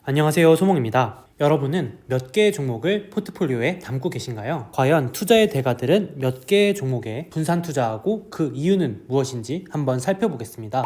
안녕하세요, 소몽입니다. 여러분은 몇 개의 종목을 포트폴리오에 담고 계신가요? 과연 투자의 대가들은 몇 개의 종목에 분산 투자하고 그 이유는 무엇인지 한번 살펴보겠습니다.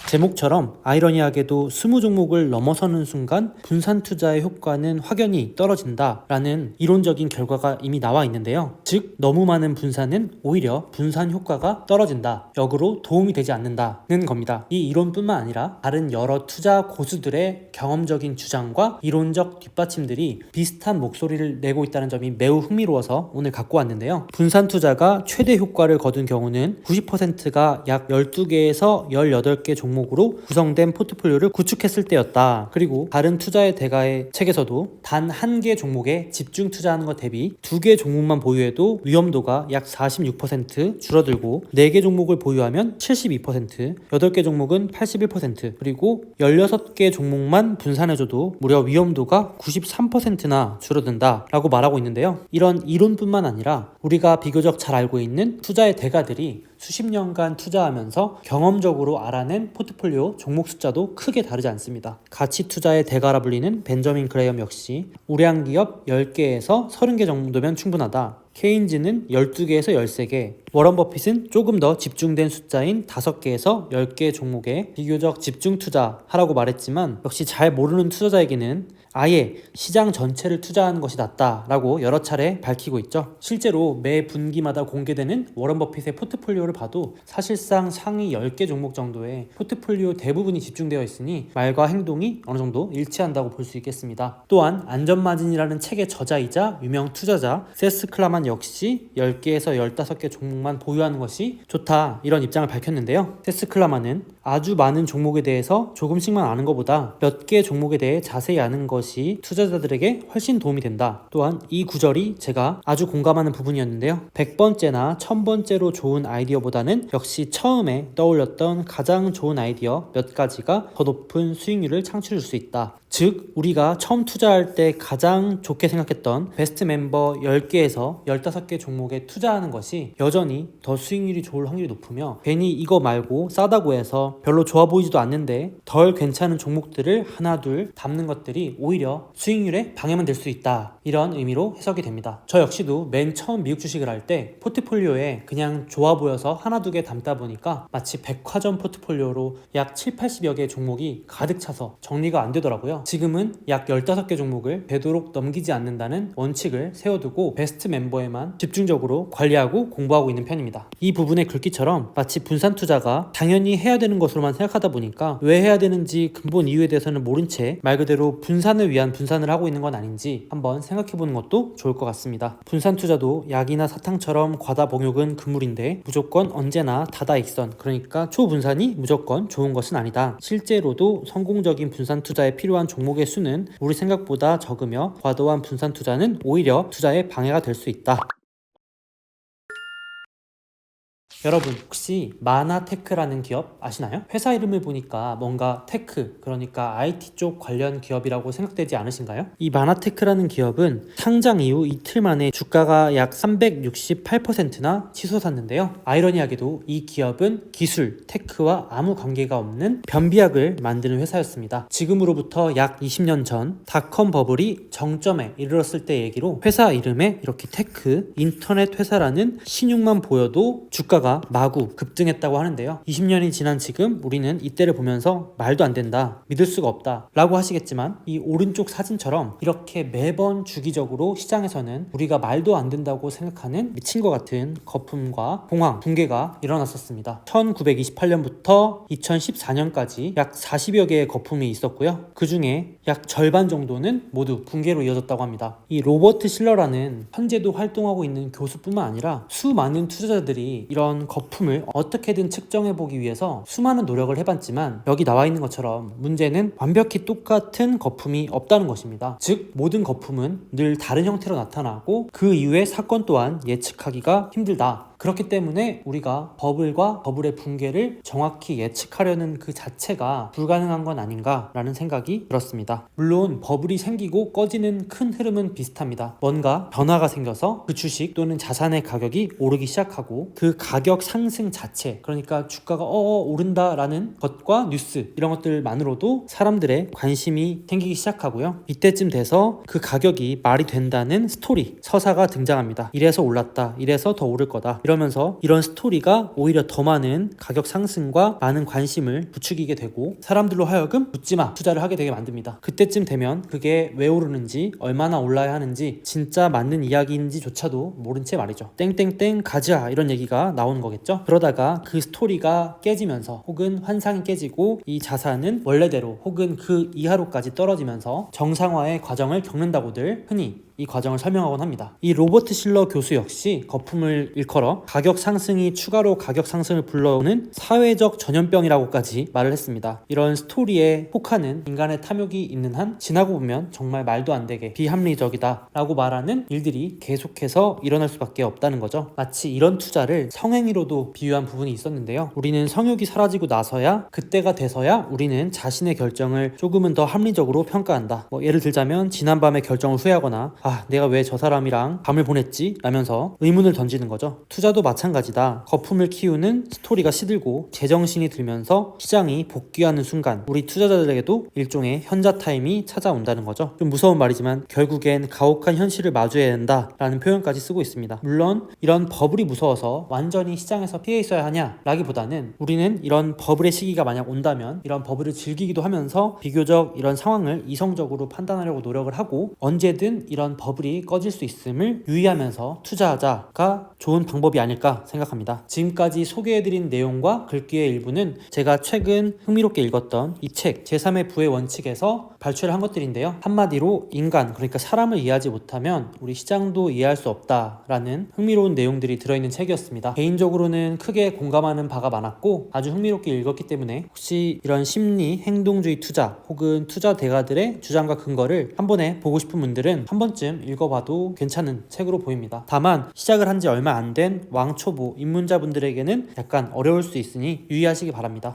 제목처럼 아이러니하게도 20종목을 넘어서는 순간 분산 투자의 효과는 확연히 떨어진다 라는 이론적인 결과가 이미 나와 있는데요. 즉 너무 많은 분산은 오히려 분산 효과가 떨어진다, 역으로 도움이 되지 않는다는 겁니다. 이 이론뿐만 아니라 다른 여러 투자 고수들의 경험적인 주장과 이론적 뒷받침들이 비슷한 목소리를 내고 있다는 점이 매우 흥미로워서 오늘 갖고 왔는데요. 분산 투자가 최대 효과를 거둔 경우는 90%가 약 12개에서 18개 종목으로 구성된 포트폴리오를 구축했을 때였다. 그리고 다른 투자의 대가의 책에서도 단 한 개 종목에 집중 투자하는 것 대비 2개 종목만 보유해도 위험도가 약 46% 줄어들고 4개 종목을 보유하면 72%, 8개 종목은 81%, 그리고 16개 종목만 분산해줘도 무려 위험도가 93%나 줄어든다 라고 말하고 있는데요. 이런 이론뿐만 아니라 우리가 비교적 잘 알고 있는 투자의 대가들이 수십 년간 투자하면서 경험적으로 알아낸 포트폴리오 종목 숫자도 크게 다르지 않습니다. 가치 투자의 대가라 불리는 벤저민 그레이엄 역시 우량 기업 10개에서 30개 정도면 충분하다. 케인즈는 12개에서 13개, 워런 버핏은 조금 더 집중된 숫자인 5개에서 10개 종목에 비교적 집중 투자하라고 말했지만 역시 잘 모르는 투자자에게는 아예 시장 전체를 투자하는 것이 낫다라고 여러 차례 밝히고 있죠. 실제로 매 분기마다 공개되는 워런 버핏의 포트폴리오를 봐도 사실상 상위 10개 종목 정도의 포트폴리오 대부분이 집중되어 있으니 말과 행동이 어느 정도 일치한다고 볼 수 있겠습니다. 또한 안전마진이라는 책의 저자이자 유명 투자자 세스 클라만 역시 10개에서 15개 종목만 보유하는 것이 좋다, 이런 입장을 밝혔는데요. 세스 클라만은 아주 많은 종목에 대해서 조금씩만 아는 것보다 몇 개 종목에 대해 자세히 아는 것이 투자자들에게 훨씬 도움이 된다. 또한 이 구절이 제가 아주 공감하는 부분이었는데요. 100번째나 1000번째로 좋은 아이디어보다는 역시 처음에 떠올렸던 가장 좋은 아이디어 몇 가지가 더 높은 수익률을 창출해 줄 수 있다. 즉 우리가 처음 투자할 때 가장 좋게 생각했던 베스트 멤버 10개에서 15개 종목에 투자하는 것이 여전히 더 수익률이 좋을 확률이 높으며, 괜히 이거 말고 싸다고 해서 별로 좋아 보이지도 않는데 덜 괜찮은 종목들을 하나 둘 담는 것들이 오히려 수익률에 방해만 될 수 있다, 이런 의미로 해석이 됩니다. 저 역시도 맨 처음 미국 주식을 할 때 포트폴리오에 그냥 좋아 보여서 하나 두 개 담다 보니까 마치 백화점 포트폴리오로 약 7, 80여 개의 종목이 가득 차서 정리가 안 되더라고요. 지금은 약 15개 종목을 되도록 넘기지 않는다는 원칙을 세워두고 베스트 멤버에만 집중적으로 관리하고 공부하고 있는 편입니다. 이 부분의 글귀처럼 마치 분산 투자가 당연히 해야 되는 것으로만 생각하다 보니까 왜 해야 되는지 근본 이유에 대해서는 모른 채 말 그대로 분산을 위한 분산을 하고 있는 건 아닌지 한번 생각해보는 것도 좋을 것 같습니다. 분산 투자도 약이나 사탕처럼 과다 복용은 금물인데 무조건 언제나 다다익선, 그러니까 초분산이 무조건 좋은 것은 아니다. 실제로도 성공적인 분산 투자에 필요한 종목의 수는 우리 생각보다 적으며 과도한 분산 투자는 오히려 투자에 방해가 될 수 있다. 여러분 혹시 마나테크라는 기업 아시나요? 회사 이름을 보니까 뭔가 테크, 그러니까 IT 쪽 관련 기업이라고 생각되지 않으신가요? 이 마나테크라는 기업은 상장 이후 이틀 만에 주가가 약 368%나 치솟았는데요. 아이러니하게도 이 기업은 기술, 테크와 아무 관계가 없는 변비약을 만드는 회사였습니다. 지금으로부터 약 20년 전 닷컴 버블이 정점에 이르렀을 때 얘기로 회사 이름에 이렇게 테크, 인터넷 회사라는 신용만 보여도 주가가 마구 급등했다고 하는데요. 20년이 지난 지금 우리는 이때를 보면서 말도 안 된다, 믿을 수가 없다 라고 하시겠지만, 이 오른쪽 사진처럼 이렇게 매번 주기적으로 시장에서는 우리가 말도 안 된다고 생각하는 미친 것 같은 거품과 공황, 붕괴가 일어났었습니다. 1928년부터 2014년까지 약 40여 개의 거품이 있었고요. 그 중에 약 절반 정도는 모두 붕괴로 이어졌다고 합니다. 이 로버트 실러라는 현재도 활동하고 있는 교수뿐만 아니라 수많은 투자자들이 이런 거품을 어떻게든 측정해보기 위해서 수많은 노력을 해봤지만, 여기 나와 있는 것처럼 문제는 완벽히 똑같은 거품이 없다는 것입니다. 즉 모든 거품은 늘 다른 형태로 나타나고 그 이후의 사건 또한 예측하기가 힘들다. 그렇기 때문에 우리가 버블과 버블의 붕괴를 정확히 예측하려는 그 자체가 불가능한 건 아닌가라는 생각이 들었습니다. 물론 버블이 생기고 꺼지는 큰 흐름은 비슷합니다. 뭔가 변화가 생겨서 그 주식 또는 자산의 가격이 오르기 시작하고 그 가격 상승 자체, 그러니까 주가가 오른다라는 것과 뉴스 이런 것들만으로도 사람들의 관심이 생기기 시작하고요. 이때쯤 돼서 그 가격이 말이 된다는 스토리, 서사가 등장합니다. 이래서 올랐다, 이래서 더 오를 거다, 이러면서 이런 스토리가 오히려 더 많은 가격 상승과 많은 관심을 부추기게 되고 사람들로 하여금 묻지마 투자를 하게 되게 만듭니다. 그때쯤 되면 그게 왜 오르는지, 얼마나 올라야 하는지, 진짜 맞는 이야기인지조차도 모른 채 말이죠. 땡땡땡 가자 이런 얘기가 나오는 거겠죠. 그러다가 그 스토리가 깨지면서 혹은 환상이 깨지고 이 자산은 원래대로 혹은 그 이하로까지 떨어지면서 정상화의 과정을 겪는다고들 흔히 이 과정을 설명하곤 합니다. 이 로버트 실러 교수 역시 거품을 일컬어 가격 상승이 추가로 가격 상승을 불러오는 사회적 전염병이라고까지 말을 했습니다. 이런 스토리에 혹하는 인간의 탐욕이 있는 한 지나고 보면 정말 말도 안 되게 비합리적이다 라고 말하는 일들이 계속해서 일어날 수밖에 없다는 거죠. 마치 이런 투자를 성행위로도 비유한 부분이 있었는데요. 우리는 성욕이 사라지고 나서야, 그때가 돼서야 우리는 자신의 결정을 조금은 더 합리적으로 평가한다. 예를 들자면 지난밤에 결정을 후회하거나 내가 왜 저 사람이랑 밤을 보냈지? 라면서 의문을 던지는 거죠. 투자도 마찬가지다. 거품을 키우는 스토리가 시들고 제정신이 들면서 시장이 복귀하는 순간 우리 투자자들에게도 일종의 현자 타임이 찾아온다는 거죠. 좀 무서운 말이지만 결국엔 가혹한 현실을 마주해야 한다라는 표현까지 쓰고 있습니다. 물론 이런 버블이 무서워서 완전히 시장에서 피해 있어야 하냐 라기보다는 우리는 이런 버블의 시기가 만약 온다면 이런 버블을 즐기기도 하면서 비교적 이런 상황을 이성적으로 판단하려고 노력을 하고 언제든 이런 버블이 꺼질 수 있음을 유의하면서 투자하자가 좋은 방법이 아닐까 생각합니다. 지금까지 소개해드린 내용과 글귀의 일부는 제가 최근 흥미롭게 읽었던 이 책 제3의 부의 원칙에서 발췌를 한 것들인데요. 한마디로 인간, 그러니까 사람을 이해하지 못하면 우리 시장도 이해할 수 없다라는 흥미로운 내용들이 들어있는 책이었습니다. 개인적으로는 크게 공감하는 바가 많았고 아주 흥미롭게 읽었기 때문에 혹시 이런 심리, 행동주의 투자 혹은 투자 대가들의 주장과 근거를 한 번에 보고 싶은 분들은 한 번쯤 읽어봐도 괜찮은 책으로 보입니다. 다만 시작을 한 지 얼마 안 된 왕초보 입문자분들에게는 약간 어려울 수 있으니 유의하시기 바랍니다.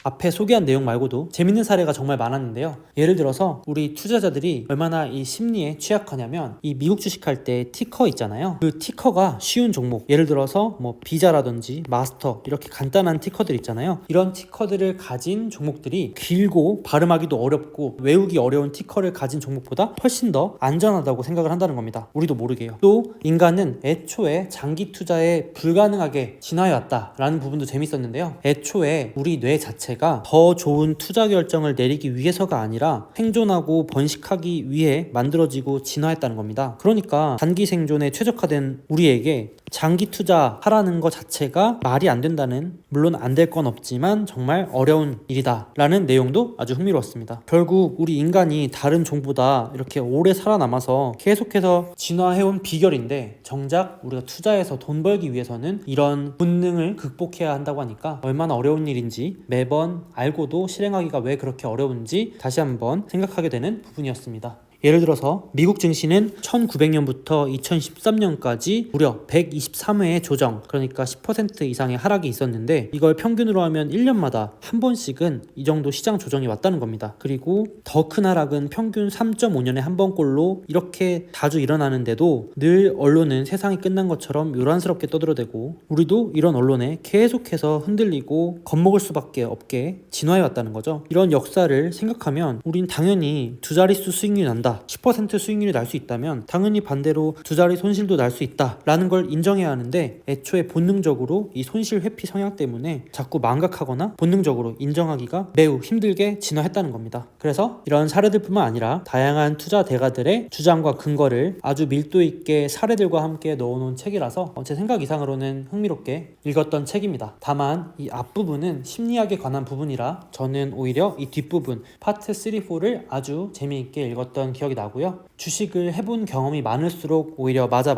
앞에 소개한 내용 말고도 재밌는 사례가 정말 많았는데요. 예를 들어서 우리 투자자들이 얼마나 이 심리에 취약하냐면 이 미국 주식할 때 티커 있잖아요. 그 티커가 쉬운 종목, 예를 들어서 비자라든지 마스터 이렇게 간단한 티커들 있잖아요. 이런 티커들을 가진 종목들이 길고 발음하기도 어렵고 외우기 어려운 티커를 가진 종목보다 훨씬 더 안전하다고 생각을 한다는 겁니다. 우리도 모르게요. 또 인간은 애초에 장기 투자에 불가능하게 진화해왔다라는 부분도 재밌었는데요. 애초에 우리 뇌 자체가 더 좋은 투자 결정을 내리기 위해서가 아니라 생존하고 번식하기 위해 만들어지고 진화했다는 겁니다. 그러니까 단기 생존에 최적화된 우리에게 장기 투자하라는 것 자체가 말이 안 된다는, 물론 안 될 건 없지만 정말 어려운 일이다 라는 내용도 아주 흥미로웠습니다. 결국 우리 인간이 다른 종보다 이렇게 오래 살아남아서 계속해서 진화해온 비결인데 정작 우리가 투자해서 돈 벌기 위해서는 이런 본능을 극복해야 한다고 하니까 얼마나 어려운 일인지 매번 알고도 실행하기가 왜 그렇게 어려운지 다시 한번 생각하게 되는 부분이었습니다. 예를 들어서 미국 증시는 1900년부터 2013년까지 무려 123회의 조정, 그러니까 10% 이상의 하락이 있었는데 이걸 평균으로 하면 1년마다 한 번씩은 이 정도 시장 조정이 왔다는 겁니다. 그리고 더 큰 하락은 평균 3.5년에 한 번꼴로 이렇게 자주 일어나는데도 늘 언론은 세상이 끝난 것처럼 요란스럽게 떠들어대고 우리도 이런 언론에 계속해서 흔들리고 겁먹을 수밖에 없게 진화해 왔다는 거죠. 이런 역사를 생각하면 우린 당연히 두 자릿수 수익률이 난다, 10% 수익률이 날 수 있다면 당연히 반대로 두 자리 손실도 날 수 있다 라는 걸 인정해야 하는데 애초에 본능적으로 이 손실 회피 성향 때문에 자꾸 망각하거나 본능적으로 인정하기가 매우 힘들게 진화했다는 겁니다. 그래서 이런 사례들뿐만 아니라 다양한 투자 대가들의 주장과 근거를 아주 밀도 있게 사례들과 함께 넣어놓은 책이라서 제 생각 이상으로는 흥미롭게 읽었던 책입니다. 다만 이 앞부분은 심리학에 관한 부분이라 저는 오히려 이 뒷부분 파트 3, 4를 아주 재미있게 읽었던 기억이 기억이 나고요. 주식을 해본 경험이 많을수록 오히려 맞아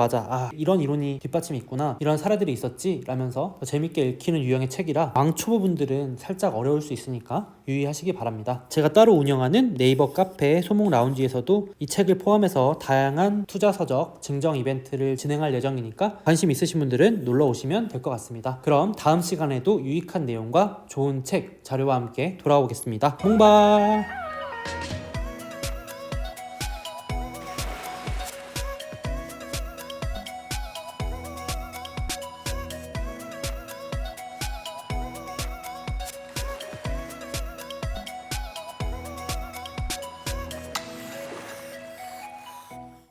이런 이론이 뒷받침이 있구나, 이런 사례들이 있었지 라면서 더 재밌게 읽히는 유형의 책이라 왕초보분들은 살짝 어려울 수 있으니까 유의하시기 바랍니다. 제가 따로 운영하는 네이버 카페 소목 라운지에서도 이 책을 포함해서 다양한 투자 서적 증정 이벤트를 진행할 예정이니까 관심 있으신 분들은 놀러 오시면 될 것 같습니다. 그럼 다음 시간에도 유익한 내용과 좋은 책, 자료와 함께 돌아오겠습니다. 몽바!